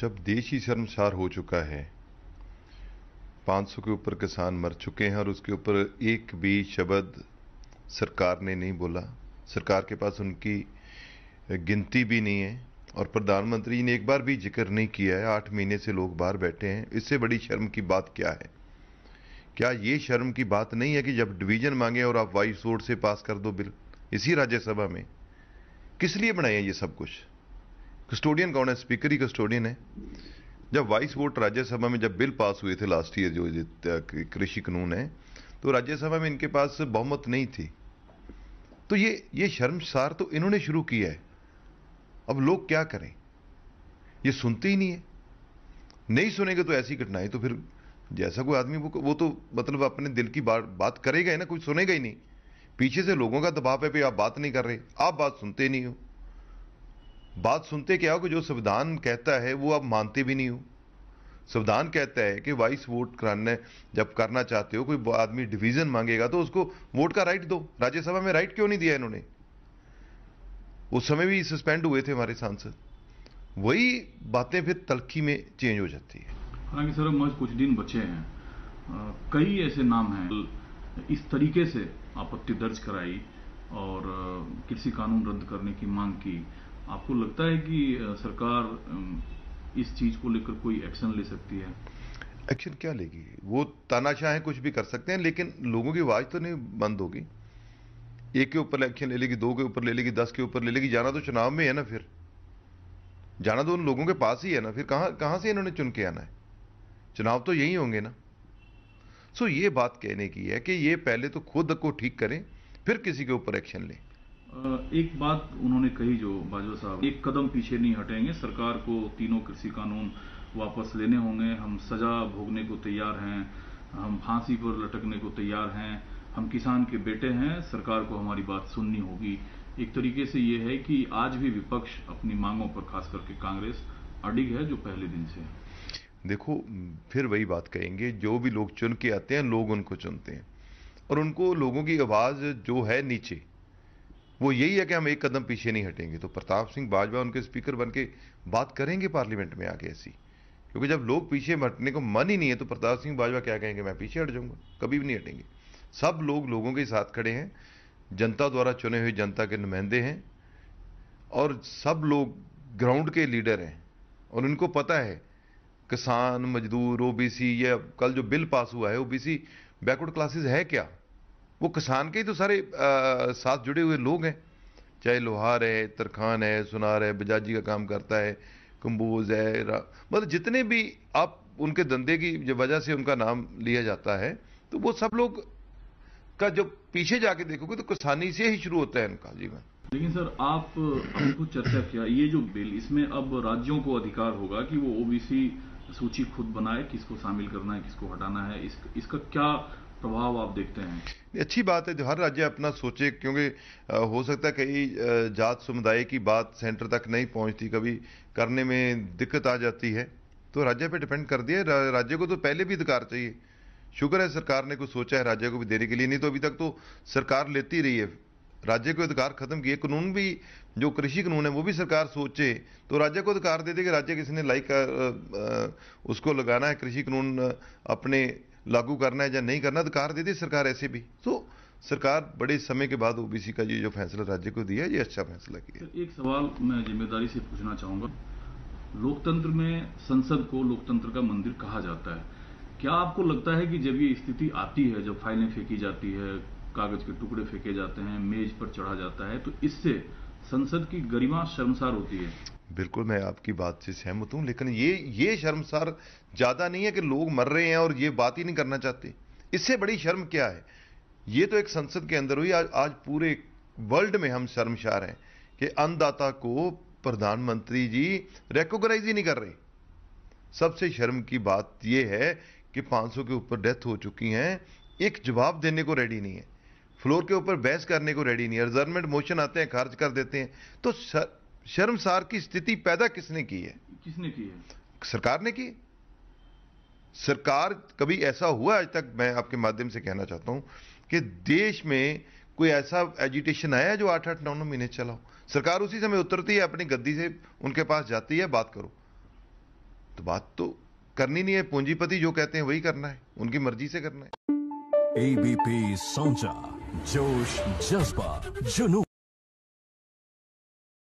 जब देश ही शर्मसार हो चुका है, 500 के ऊपर किसान मर चुके हैं और उसके ऊपर एक भी शब्द सरकार ने नहीं बोला। सरकार के पास उनकी गिनती भी नहीं है और प्रधानमंत्री ने एक बार भी जिक्र नहीं किया है। 8 महीने से लोग बाहर बैठे हैं। इससे बड़ी शर्म की बात क्या है? क्या ये शर्म की बात नहीं है कि जब डिवीजन मांगे और आप वाइस वोट से पास कर दो बिल इसी राज्यसभा में? किस लिए बनाए ये सब कुछ? कस्टोडियन कौन है? स्पीकर ही कस्टोडियन है। जब वाइस वोट राज्यसभा में जब बिल पास हुए थे लास्ट ईयर, जो कृषि कानून है, तो राज्यसभा में इनके पास बहुमत नहीं थी। तो ये शर्मसार तो इन्होंने शुरू किया है। अब लोग क्या करें? ये सुनते ही नहीं है। नहीं सुनेंगे तो ऐसी घटनाएं तो फिर जैसा कोई आदमी वो तो मतलब अपने दिल की बात करेगा ही ना, कोई सुनेगा ही नहीं। पीछे से लोगों का दबाव है, भाई आप बात नहीं कर रहे, आप बात सुनते नहीं हो। बात सुनते क्या हो कि जो संविधान कहता है वो आप मानते भी नहीं हो। संविधान कहता है कि वाइस वोट कराने जब करना चाहते हो, कोई आदमी डिवीजन मांगेगा तो उसको वोट का राइट दो। राज्यसभा में राइट क्यों नहीं दिया इन्होंने? उस समय भी सस्पेंड हुए थे हमारे सांसद। वही बातें फिर तलखी में चेंज हो जाती है। हालांकि सर महज कुछ दिन बचे हैं, कई ऐसे नाम हैं इस तरीके से आपत्ति दर्ज कराई और कृषि कानून रद्द करने की मांग की। आपको लगता है कि सरकार इस चीज को लेकर कोई एक्शन ले सकती है? एक्शन क्या लेगी? वो तानाशाह कुछ भी कर सकते हैं, लेकिन लोगों की आवाज तो नहीं बंद होगी। एक के ऊपर एक्शन ले लेगी, 2 के ऊपर ले लेगी, 10 के ऊपर ले लेगी। जाना तो चुनाव में है ना, फिर जाना तो उन लोगों के पास ही है ना। फिर कहां से इन्होंने चुन के आना है? चुनाव तो यही होंगे ना। सो ये बात कहने की है कि ये पहले तो खुद को ठीक करें, फिर किसी के ऊपर एक्शन लें। एक बात उन्होंने कही, जो बाजवा साहब, एक कदम पीछे नहीं हटेंगे, सरकार को तीनों कृषि कानून वापस लेने होंगे। हम सजा भोगने को तैयार हैं, हम फांसी पर लटकने को तैयार हैं, हम किसान के बेटे हैं, सरकार को हमारी बात सुननी होगी। एक तरीके से ये है कि आज भी विपक्ष अपनी मांगों पर, खास करके कांग्रेस, अडिग है, जो पहले दिन से है। देखो, फिर वही बात कहेंगे, जो भी लोग चुन के आते हैं लोग उनको चुनते हैं और उनको लोगों की आवाज जो है नीचे, वो यही है कि हम एक कदम पीछे नहीं हटेंगे। तो प्रताप सिंह बाजवा उनके स्पीकर बन के बात करेंगे पार्लियामेंट में आके ऐसी, क्योंकि जब लोग पीछे हटने को मन ही नहीं है तो प्रताप सिंह बाजवा क्या कहेंगे? मैं पीछे हट जाऊंगा? कभी भी नहीं हटेंगे। सब लोग लोगों के साथ खड़े हैं, जनता द्वारा चुने हुए जनता के नुमाइंदे हैं और सब लोग ग्राउंड के लीडर हैं। और उनको पता है किसान, मजदूर, ओबीसी, या कल जो बिल पास हुआ है ओबीसी बैकवर्ड क्लासेस है क्या? वो किसान के ही तो सारे साथ जुड़े हुए लोग हैं। चाहे लोहार है, तरखान है, सुनार है, बजाजी का काम करता है, कंबोज है, मतलब जितने भी आप उनके धंधे की जो वजह से उनका नाम लिया जाता है, तो वो सब लोग का जब पीछे जाके देखोगे तो किसानी से ही शुरू होता है उनका जीवन। लेकिन सर, आपको चर्चा किया, ये जो बिल, इसमें अब राज्यों को अधिकार होगा कि वो ओबीसी सूची खुद बनाए, किसको शामिल करना है, किसको हटाना है। इसका क्या प्रभाव आप देखते हैं? अच्छी बात है जो हर राज्य अपना सोचे, क्योंकि हो सकता है कई जात समुदाय की बात सेंटर तक नहीं पहुंचती, कभी करने में दिक्कत आ जाती है, तो राज्य पे डिपेंड कर दिया। राज्य को तो पहले भी अधिकार चाहिए। शुक्र है सरकार ने कुछ सोचा है राज्य को भी देने के लिए, नहीं तो अभी तक तो सरकार लेती रही है। राज्य को अधिकार खत्म किए। कानून भी, जो कृषि कानून है वो भी सरकार सोचे तो राज्य को अधिकार दे दे कि राज्य किसी ने उसको लगाना है, कृषि कानून अपने लागू करना है या नहीं करना, अधिकार दे दे सरकार ऐसे भी। तो सरकार बड़े समय के बाद ओबीसी का ये जो फैसला राज्य को दिया, ये अच्छा फैसला किया। एक सवाल मैं जिम्मेदारी से पूछना चाहूंगा। लोकतंत्र में संसद को लोकतंत्र का मंदिर कहा जाता है। क्या आपको लगता है कि जब ये स्थिति आती है, जब फाइलें फेंकी जाती है, कागज के टुकड़े फेंके जाते हैं, मेज पर चढ़ा जाता है, तो इससे संसद की गरिमा शर्मसार होती है? बिल्कुल, मैं आपकी बात से सहमत हूं, लेकिन ये शर्मसार ज्यादा नहीं है कि लोग मर रहे हैं और ये बात ही नहीं करना चाहते। इससे बड़ी शर्म क्या है? ये तो एक संसद के अंदर हुई। आज पूरे वर्ल्ड में हम शर्मसार हैं कि अन्नदाता को प्रधानमंत्री जी रिकॉग्नाइज ही नहीं कर रहे। सबसे शर्म की बात यह है कि 500 के ऊपर डेथ हो चुकी हैं, एक जवाब देने को रेडी नहीं है, फ्लोर के ऊपर बहस करने को रेडी नहीं है, रिजर्वमेंट मोशन आते हैं खारिज कर देते हैं। तो शर्मसार की स्थिति पैदा किसने की है? किसने की है? सरकार ने की। सरकार, कभी ऐसा हुआ आज तक? मैं आपके माध्यम से कहना चाहता हूं कि देश में कोई ऐसा एजिटेशन आया है जो 8-8, 9-9 महीने चला हो? सरकार उसी समय उतरती है अपनी गद्दी से, उनके पास जाती है, बात करो। तो बात तो करनी नहीं है, पूंजीपति जो कहते हैं वही करना है, उनकी मर्जी से करना है। एबीपी साउंड, जोश, जज्बा, जुनून।